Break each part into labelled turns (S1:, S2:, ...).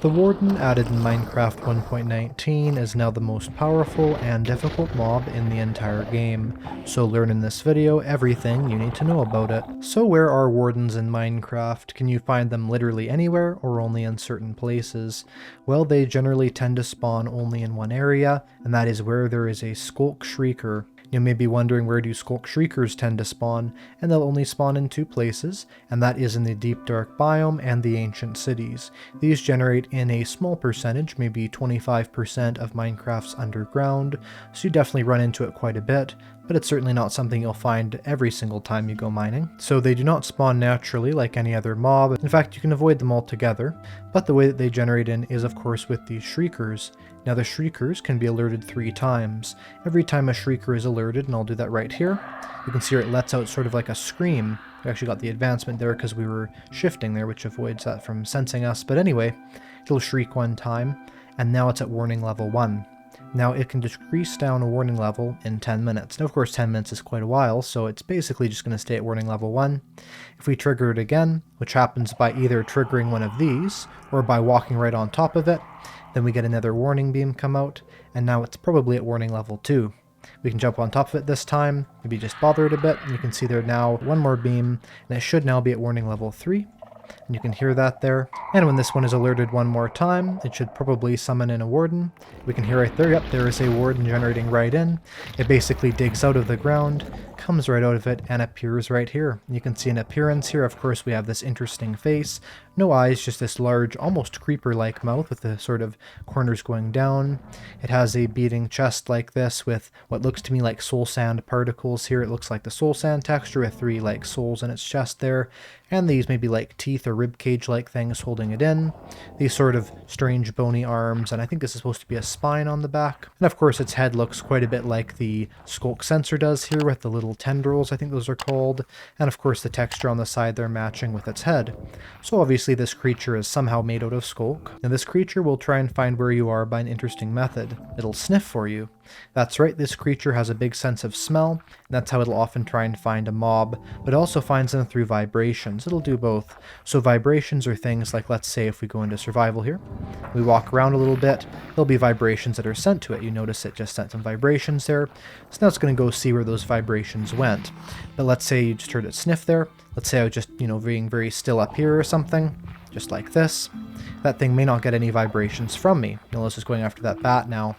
S1: The Warden, added in Minecraft 1.19, is now the most powerful and difficult mob in the entire game, so learn in this video everything you need to know about it. So where are Wardens in Minecraft? Can you find them literally anywhere or only in certain places? Well, they generally tend to spawn only in one area, and that is where there is a Skulk Shrieker. You may be wondering, where do Skulk Shriekers tend to spawn, and they'll only spawn in two places, and that is in the Deep Dark biome and the Ancient Cities. These generate in a small percentage, maybe 25% of Minecraft's underground, so you definitely run into it quite a bit, but it's certainly not something you'll find every single time you go mining. So they do not spawn naturally like any other mob. In fact, you can avoid them altogether, but the way that they generate in is of course with these Shriekers. Now the Shriekers can be alerted 3 times. Every time a Shrieker is alerted, and I'll do that right here, you can see here it lets out sort of like a scream. We actually got the advancement there because we were shifting there, which avoids that from sensing us. But anyway, it'll shriek 1 time, and now it's at warning level 1. Now it can decrease down a warning level in 10 minutes. Now of course 10 minutes is quite a while, so it's basically just going to stay at warning level 1. If we trigger it again, which happens by either triggering one of these, or by walking right on top of it, then we get another warning beam come out, and now it's probably at warning level 2. We can jump on top of it this time, maybe just bother it a bit, and you can see there now 1 more beam, and it should now be at warning level 3. And you can hear that there. And when this one is alerted 1 more time, it should probably summon in a Warden. We can hear right there, yep, there is a Warden generating right in. It basically digs out of the ground, comes right out of it, and appears right here. You can see an appearance here. Of course, we have this interesting face. No eyes, just this large, almost creeper-like mouth with the sort of corners going down. It has a beating chest like this with what looks to me like soul sand particles here. It looks like the soul sand texture with 3 like souls in its chest there. And these maybe like teeth or rib cage like things holding it in. These sort of strange bony arms, and I think this is supposed to be a spine on the back. And of course its head looks quite a bit like the Skulk sensor does here with the little tendrils, I think those are called. And of course the texture on the side there matching with its head. So obviously this creature is somehow made out of Skulk. And this creature will try and find where you are by an interesting method. It'll sniff for you. That's right, this creature has a big sense of smell, and that's how it'll often try and find a mob, but it also finds them through vibrations. It'll do both. So vibrations are things like, let's say if we go into survival here, we walk around a little bit, there'll be vibrations that are sent to it. You notice it just sent some vibrations there, so now it's going to go see where those vibrations went. But let's say you just heard it sniff there, let's say I was just, being very still up here or something, just like this. That thing may not get any vibrations from me. Notice it's going after that bat now.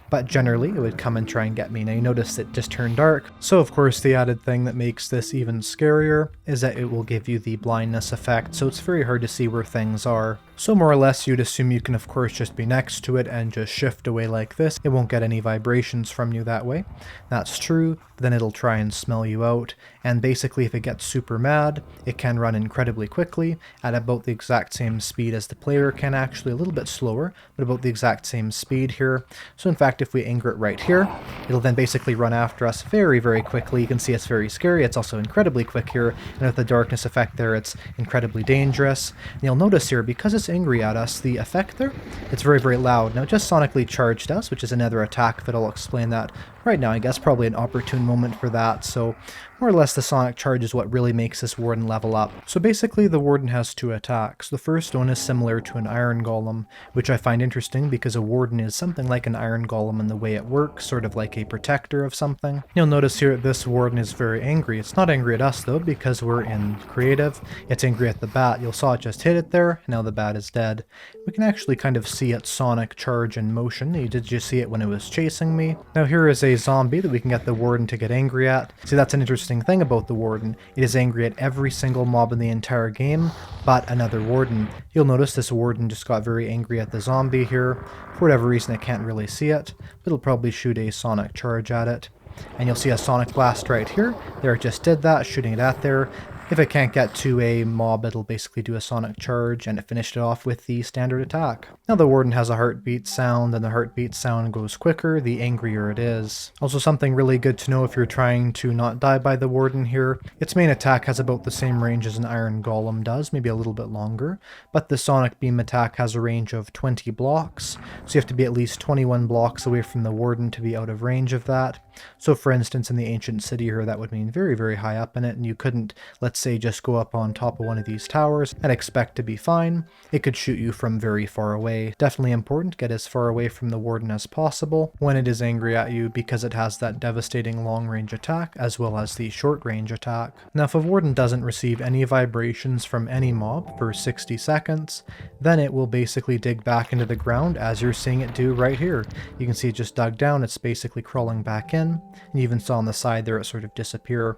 S1: But generally, it would come and try and get me. Now you notice it just turned dark. So of course the added thing that makes this even scarier is that it will give you the blindness effect, so it's very hard to see where things are. So more or less you'd assume you can of course just be next to it and just shift away like this. It won't get any vibrations from you that way. That's true, but then it'll try and smell you out, and basically if it gets super mad, it can run incredibly quickly at about the exact same speed as the player can, actually a little bit slower, but about the exact same speed here. So in fact if we anger it right here, it'll then basically run after us very, very quickly. You can see it's very scary. It's also incredibly quick here, and with the darkness effect there, it's incredibly dangerous. And you'll notice here, because it's angry at us, the effect there, it's very, very loud. Now it just sonically charged us, which is another attack, but I'll explain that right now. I guess probably an opportune moment for that. So more or less the sonic charge is what really makes this Warden level up. So basically the Warden has 2 attacks. The first one is similar to an Iron Golem, which I find interesting because a Warden is something like an Iron Golem in the way it works, sort of like a protector of something. You'll notice here that this Warden is very angry. It's not angry at us though, because we're in creative. It's angry at the bat. You saw it just hit it there, and now the bat is dead. We can actually kind of see its sonic charge in motion. You did just see it when it was chasing me. Now here is a zombie that we can get the Warden to get angry at. See, that's an interesting thing about the Warden. It is angry at every single mob in the entire game, but another Warden. You'll notice this Warden just got very angry at the zombie here. For whatever reason, I can't really see it, but it'll probably shoot a sonic charge at it. And you'll see a sonic blast right here. There it just did that, shooting it at there. If it can't get to a mob, it'll basically do a sonic charge, and it finished it off with the standard attack. Now the Warden has a heartbeat sound, and the heartbeat sound goes quicker the angrier it is. Also something really good to know if you're trying to not die by the Warden here, its main attack has about the same range as an Iron Golem does, maybe a little bit longer, but the sonic beam attack has a range of 20 blocks, so you have to be at least 21 blocks away from the Warden to be out of range of that. So for instance, in the ancient city here, that would mean very, very high up in it, and you couldn't, let's say, just go up on top of one of these towers and expect to be fine. It could shoot you from very far away. Definitely important, get as far away from the warden as possible when it is angry at you, because it has that devastating long range attack as well as the short range attack. Now if a warden doesn't receive any vibrations from any mob for 60 seconds, then it will basically dig back into the ground as you're seeing it do right here. You can see it just dug down, it's basically crawling back in, and you even saw on the side there it sort of disappear.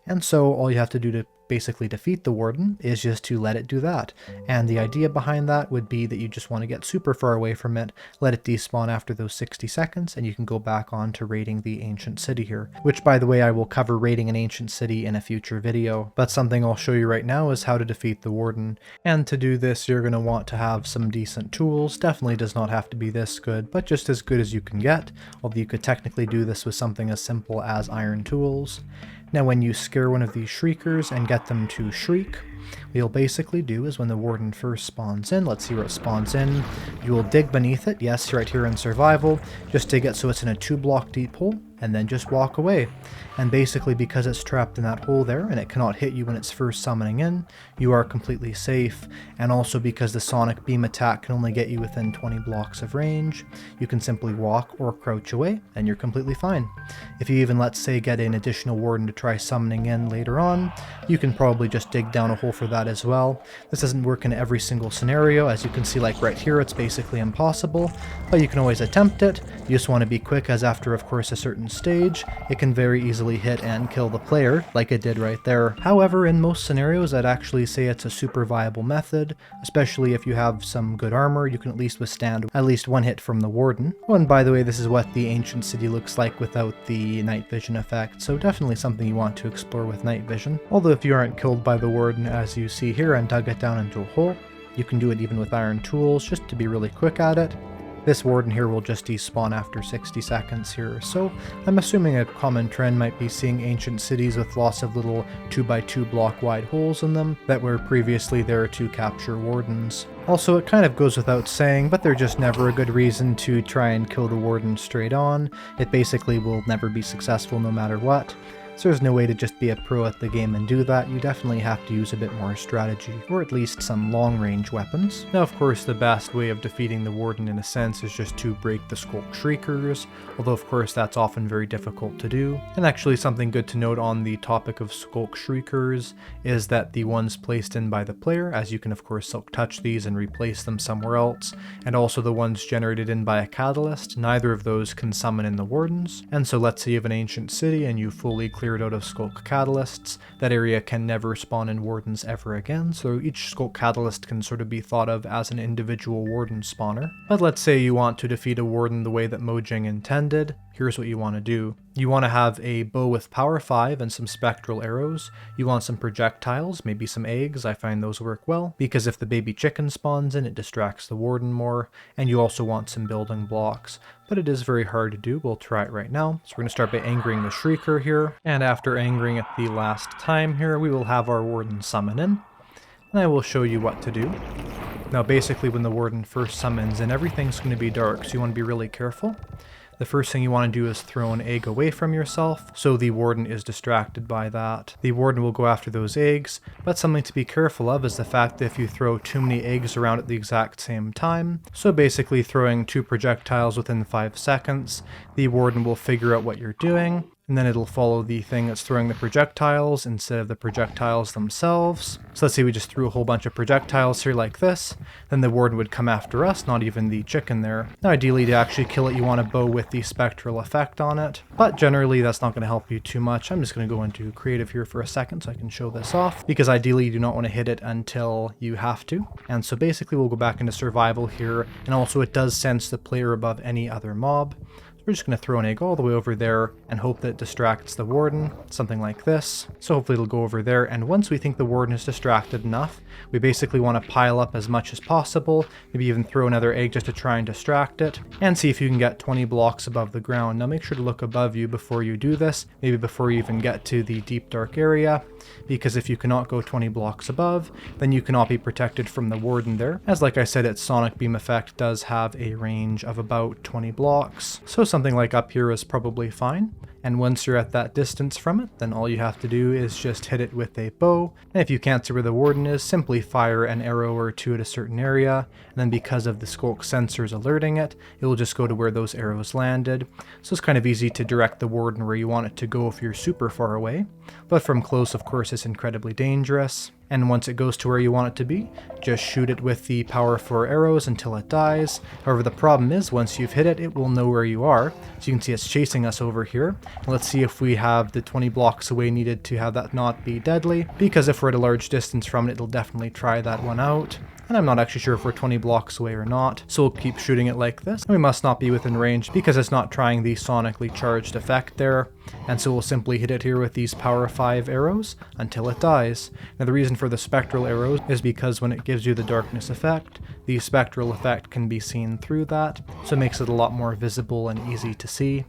S1: And so all you have to do to basically defeat the warden is just to let it do that. And the idea behind that would be that you just want to get super far away from it, let it despawn after those 60 seconds, and you can go back on to raiding the ancient city here. Which, by the way, I will cover raiding an ancient city in a future video. But something I'll show you right now is how to defeat the warden. And to do this, you're going to want to have some decent tools. Definitely does not have to be this good, but just as good as you can get. Although you could technically do this with something as simple as iron tools. Now when you scare one of these shriekers and get them to shriek, what you'll basically do is when the warden first spawns in, let's see where it spawns in, you will dig beneath it, yes, right here in survival, just dig it so it's in a 2-block deep hole, and then just walk away. And basically because it's trapped in that hole there and it cannot hit you when it's first summoning in, you are completely safe. And also because the sonic beam attack can only get you within 20 blocks of range, you can simply walk or crouch away and you're completely fine. If you even, let's say, get an additional warden to try summoning in later on, you can probably just dig down a hole for that as well. This doesn't work in every single scenario. As you can see, like right here, it's basically impossible, but you can always attempt it. You just want to be quick, as after, of course, a certain stage, it can very easily hit and kill the player, like it did right there. However, in most scenarios, I'd actually say it's a super viable method, especially if you have some good armor. You can at least withstand at least one hit from the warden. Oh, and by the way, this is what the ancient city looks like without the night vision effect, so definitely something you want to explore with night vision. Although if you aren't killed by the warden, as you see here, and dug it down into a hole, you can do it even with iron tools, just to be really quick at it. This warden here will just despawn after 60 seconds here, so I'm assuming a common trend might be seeing ancient cities with lots of little 2x2 block wide holes in them that were previously there to capture wardens. Also, it kind of goes without saying, but they're just never a good reason to try and kill the warden straight on. It basically will never be successful no matter what. So there's no way to just be a pro at the game and do that. You definitely have to use a bit more strategy, or at least some long-range weapons. Now, of course, the best way of defeating the warden in a sense is just to break the Skulk Shriekers, although of course that's often very difficult to do. And actually something good to note on the topic of Skulk Shriekers is that the ones placed in by the player, as you can of course silk touch these and replace them somewhere else, and also the ones generated in by a catalyst, neither of those can summon in the wardens. And so let's say you have an ancient city and you fully cleared out of Skulk Catalysts, that area can never spawn in wardens ever again, so each Skulk Catalyst can sort of be thought of as an individual warden spawner. But let's say you want to defeat a warden the way that Mojang intended. Here's what you want to do. You want to have a bow with power 5 and some spectral arrows. You want some projectiles, maybe some eggs. I find those work well, because if the baby chicken spawns in, it distracts the warden more. And you also want some building blocks. But it is very hard to do. We'll try it right now. So we're going to start by angering the Shrieker here. And after angering it the last time here, we will have our warden summon in. And I will show you what to do. Now basically when the warden first summons in, everything's going to be dark, so you want to be really careful. The first thing you want to do is throw an egg away from yourself, so the warden is distracted by that. The warden will go after those eggs, but something to be careful of is the fact that if you throw too many eggs around at the exact same time, so basically throwing 2 projectiles within 5 seconds, the warden will figure out what you're doing, and then it'll follow the thing that's throwing the projectiles instead of the projectiles themselves. So let's say we just threw a whole bunch of projectiles here like this, then the warden would come after us, not even the chicken there. Now ideally to actually kill it you want a bow with the spectral effect on it, but generally that's not going to help you too much. I'm just going to go into creative here for a second so I can show this off, because ideally you do not want to hit it until you have to. And so basically we'll go back into survival here, and also it does sense the player above any other mob. We're just going to throw an egg all the way over there and hope that it distracts the warden, something like this. So hopefully it'll go over there, and once we think the warden is distracted enough, we basically want to pile up as much as possible, maybe even throw another egg just to try and distract it, and see if you can get 20 blocks above the ground. Now make sure to look above you before you do this, maybe before you even get to the deep dark area, because if you cannot go 20 blocks above, then you cannot be protected from the warden there. As like I said, its sonic beam effect does have a range of about 20 blocks, so something like up here is probably fine. And once you're at that distance from it, then all you have to do is just hit it with a bow. And if you can't see where the warden is, simply fire an arrow or two at a certain area. And then because of the skulk sensors alerting it, it will just go to where those arrows landed. So it's kind of easy to direct the warden where you want it to go if you're super far away. But from close, of course, it's incredibly dangerous. And once it goes to where you want it to be, just shoot it with the power 4 arrows until it dies. However, the problem is once you've hit it, it will know where you are. So you can see it's chasing us over here. And let's see if we have the 20 blocks away needed to have that not be deadly, because if we're at a large distance from it, it'll definitely try that one out. And I'm not actually sure if we're 20 blocks away or not, so we'll keep shooting it like this. And we must not be within range because it's not trying the sonically charged effect there, and so we'll simply hit it here with these power 5 arrows until it dies. Now the reason for the spectral arrows is because when it gives you the darkness effect, the spectral effect can be seen through that, so it makes it a lot more visible and easy to see.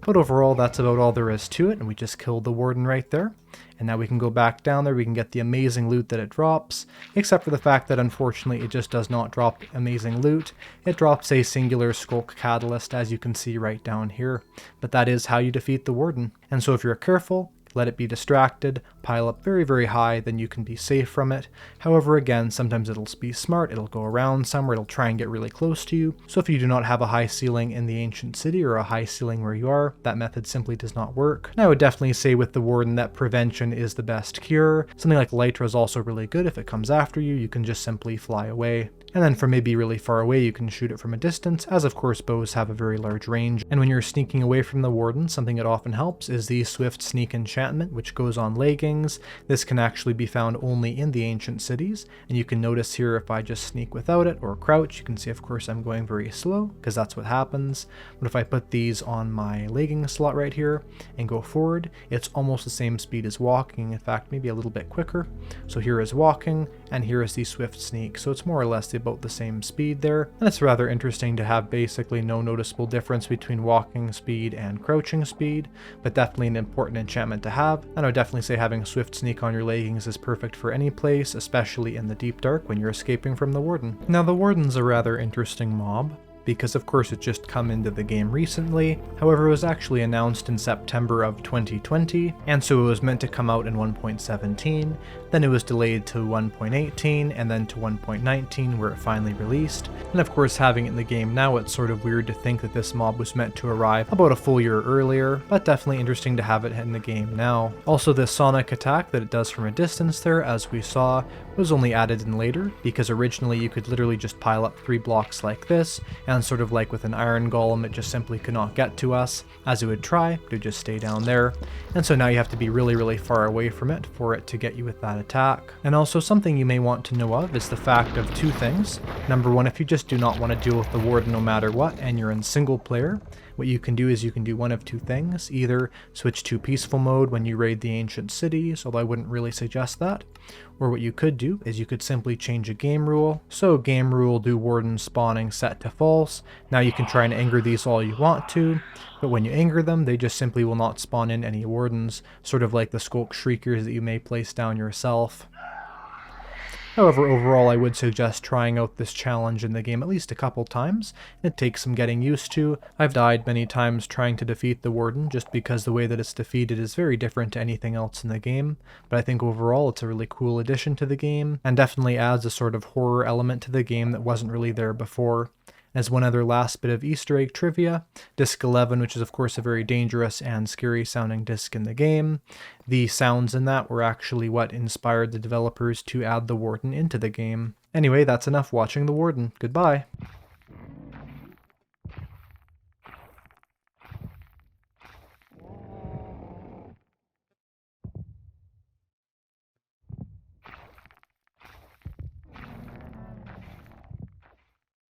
S1: But overall, that's about all there is to it, and we just killed the warden right there. And now we can go back down there, we can get the amazing loot that it drops, except for the fact that unfortunately it just does not drop amazing loot. It drops a singular skulk catalyst, as you can see right down here. But that is how you defeat the warden. And so if you're careful, let it be distracted, pile up very, very high, then you can be safe from it. However, again, sometimes it'll be smart, it'll go around somewhere, it'll try and get really close to you. So if you do not have a high ceiling in the ancient city or a high ceiling where you are, that method simply does not work. And I would definitely say with the warden that prevention is the best cure. Something like Lytra is also really good. If it comes after you, you can just simply fly away. And then from maybe really far away, you can shoot it from a distance, as of course bows have a very large range. And when you're sneaking away from the warden, something that often helps is the Swift Sneak enchantment, which goes on leggings. This can actually be found only in the ancient cities, and you can notice here if I just sneak without it or crouch, you can see of course I'm going very slow, because that's what happens. But if I put these on my legging slot right here and go forward, it's almost the same speed as walking, in fact maybe a little bit quicker. So here is walking, and here is the Swift Sneak, so it's more or less about the same speed there, and it's rather interesting to have basically no noticeable difference between walking speed and crouching speed, but definitely an important enchantment to have. And I would definitely say having Swift Sneak on your leggings is perfect for any place, especially in the deep dark when you're escaping from the warden. Now the warden's a rather interesting mob, because of course it just come into the game recently. However, it was actually announced in September of 2020, and so it was meant to come out in 1.17, then it was delayed to 1.18, and then to 1.19 where it finally released. And of course having it in the game now, it's sort of weird to think that this mob was meant to arrive about a full year earlier, but definitely interesting to have it in the game now. Also, this sonic attack that it does from a distance there, as we saw, was only added in later, because originally you could literally just pile up 3 blocks like this, and sort of like with an iron golem, it just simply could not get to us, as it would try, it would just stay down there. And so now you have to be really, really far away from it for it to get you with that attack. And also something you may want to know of is the fact of 2 things. Number 1, if you just do not want to deal with the warden no matter what, and you're in single player, what you can do is you can do one of 2 things. Either switch to peaceful mode when you raid the ancient cities, although I wouldn't really suggest that. Or what you could do is you could simply change a game rule. So game rule, do warden spawning set to false. Now you can try and anger these all you want to, but when you anger them, they just simply will not spawn in any wardens, sort of like the skulk shriekers that you may place down yourself. However, overall I would suggest trying out this challenge in the game at least a couple times. It takes some getting used to. I've died many times trying to defeat the warden just because the way that it's defeated is very different to anything else in the game, but I think overall it's a really cool addition to the game, and definitely adds a sort of horror element to the game that wasn't really there before. As one other last bit of Easter egg trivia, Disc 11, which is of course a very dangerous and scary sounding disc in the game, the sounds in that were actually what inspired the developers to add the warden into the game. Anyway, that's enough watching the warden. Goodbye.